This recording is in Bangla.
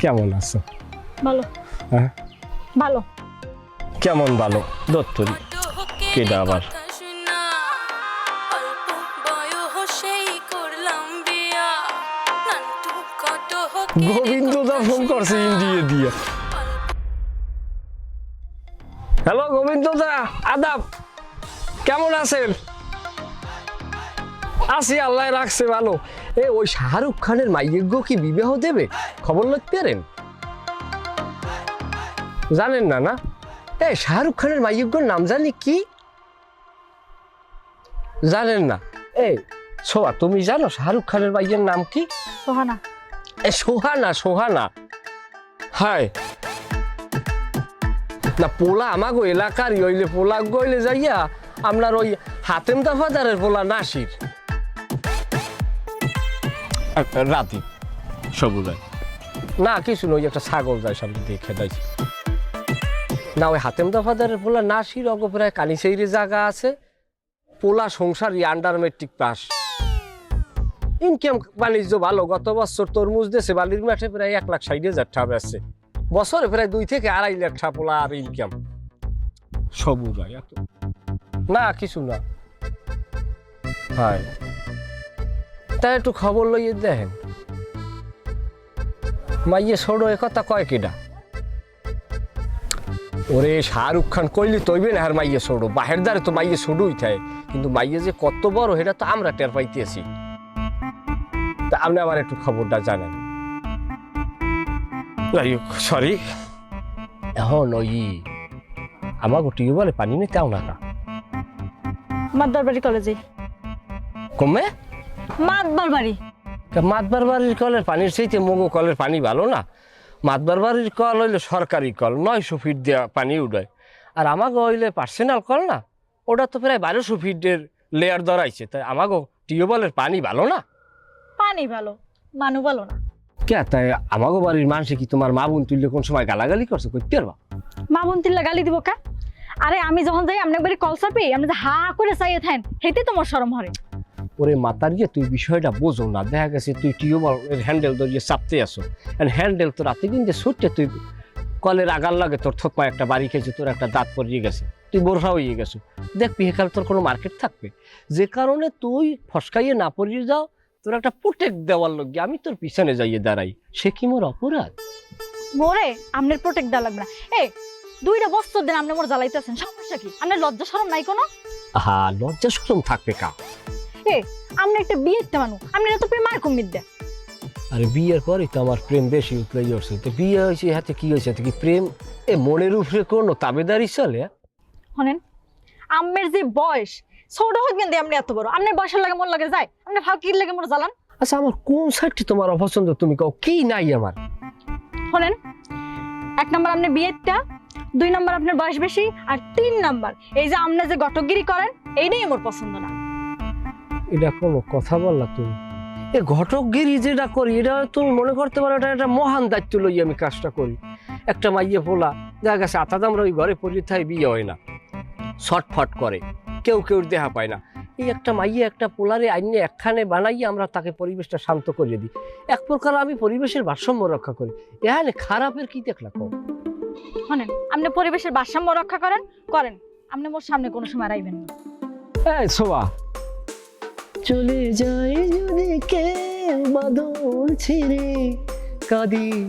কেমন আছো? ভালো। হ্যাঁ ভালো। কেমন ভালো? দত্তরি কেডা আবার? গোবিন্দদা ফোন করছে ইন্ডিয়া দিয়ে। হ্যালো গোবিন্দদা, আদাব, কেমন আছেন? আছি, আল্লাহ রাখছে ভালো। ওই শাহরুখ খানের মাইয়ের গো কি বিবাহ দেবে? খবর লিখতে পারেন? জানেন না? না, শাহরুখ খানের মাইয়ের গোর নাম জানি কি? জানেন না? সোহা, তুমি জানো শাহরুখ খানের মাইয়ের নাম কি? সোহানা। সোহানা, সোহানা। হায় না, পোলা আমাগো এলাকার হইলে পোলা গইলে যাইয়া আপনার ওই হাতেম দাফাদারের পোলা নাসির রাতি সবুজায় না কিছু নই, একটা ছাগল যায় সামনে দিয়ে খেদাইছে না। ওই হাতেম দাফাদারের পোলা নাসির অগো প্রায় কানিসাইরে জায়গা আছে, পোলা সংসার আন্ডার মেট্রিক পাস, ইনকাম বাণিজ্য ভালো। গত বছর তরমুজ দেশে বালির মাঠে প্রায় 1,60,000 টাকা বেচছে, বছরে প্রায় 2 থেকে 2.5 লাখ টাকা পোলা আর ইনকাম। সবুজ এত না কিছু না। হয় তাই একটু খবর লইয়ে দেখেন। মাইয়ে ছোড়ো এ কথা কয় কেডা? ওরে শাহরুখ খান কইলি তৈবে না, আর মাইয়ে ছোড়ো বাহের দ্বারে তো মাইয়ে ছোড়ই থাকে, কিন্তু মাইয়ে যে কত বড় সেটা তো আমরা টের পাইতেছি। তা আপনি আমার একটু খবরটা জানেন। সরি, এখন ওই আমাকে টিউবওয়েলে পানি নিতে আও না কা? মাতবার বাড়ি কলেজে। কমে মাতবার বাড়ি? মাতবার বাড়ির কলের পানির চাইতে মগো কলের পানি ভালো না। মাতবার বাড়ির কল হইলে সরকারি কল, 900 ফিট দেওয়া পানি উঠায়, আর আমাকে হইলে পার্সোনাল কল না, ওটা তো প্রায় 1200 ফিটের লেয়ার ধরাইছে। তাই আমাকে টিউবওয়েলের পানি ভালো না? পানি ভালো, মানু ভালো না। কে তাই আমাকে বাড়ির মানুষে কি তোমার মা বোন তুললে কোন সময় গালাগালি করছে? করতে পারবা? মা বোন তিল্লা গালি দিব কা? আরে আমি যখন যাই আপনি একবারে কল চাপি, আপনি যে হা করে চাইয়ে থাকেন, হেতে তোমার শরম হরে। ওরে মাতার গিয়ে তুই বিষয়টা বোঝো না, দেখা গেছে তুই টিউবওয়েলের হ্যান্ডেল ধরিয়ে চাপতে আসো, হ্যান্ডেল তো রাতে কিন্তু ছুটতে তুই কলের আগার লাগে তোর থোক একটা বাড়ি খেয়েছে, তোর একটা দাঁত পরিয়ে গেছে, তুই বোরহা হয়ে গেছো, দেখবি এখানে তোর কোনো মার্কেট থাকবে? যে কারণে তুই ফসকাইয়ে না পরিয়ে যাও, তোর একটা প্রোটেক্ট দেওয়ার লোক আমি তোর পিছনে যাইয়ে দাঁড়াই, সে কি মোর অপরাধ? মোরে আপনার প্রোটেক্ট দেওয়া লাগবে না। 2টা বছর দিন আপনি মোর জ্বালাইতেছেন, সমস্যা কি? আপনার লজ্জা শরম নাই কোনো? হা, লজ্জা শরম থাকবে কা? আপনি একটা বিয়েতে মানুষ, আপনি তো প্রেমার কুমির দেন। আরে বিয়ের পরই তো আমার প্রেম বেশি উতলাই উঠছে। তো বিয়ে হয়েছে হাতে কি হয়েছে? কি প্রেম মনের উপরে কোনো তাবেদারি চলে? শোনেন, আমের যে বয়স ছোট হোক কিন্তু আপনি এত বড়, আপনার বয়সের লাগে মোর লাগে যায়, আপনি ফাঁকির লাগে মোর জ্বালান। আচ্ছা, আমার কোন সাইডটি তোমার অপছন্দ তুমি কও? কি নাই আমার? শোনেন, 1 নম্বর আপনি বিয়েটা, 2 নম্বর আপনার বয়স বেশি, আর 3 নম্বর এই যে আপনি যে গটকগিরি করেন, এইটাই আমার পছন্দ না। এটা কোনো কথা বললা তুমি? ঘটকগিরি যেটা করি এটা তুমি মনে করতে পারো এটা একটা মহান দায়িত্ব লই আমি কাজটা করি। একটা মাইয়ে পোলা দেখা গেছে আতাদামরা ওই ঘরে পরিথায় বিয়ে হয় না, ছটফট করে, কেউ কেউ দেখা পায় না। এই একটা মাইয়ে একটা পোলারে আইনে একখানে বানাইয়ে আমরা তাকে পরিবেশটা শান্ত করিয়ে দিই, এক প্রকার আমি পরিবেশের ভারসাম্য রক্ষা করি। এখানে খারাপের কি দেখলা কও? শোনেন, আপনি পরিবেশের ভারসাম্য রক্ষা করেন, আপনি মোর সামনে কোনো সময় আইবেন না। এই সোয়া, চলে যায় যদি কেউ বাদল ছিঁড়ে কাঁদি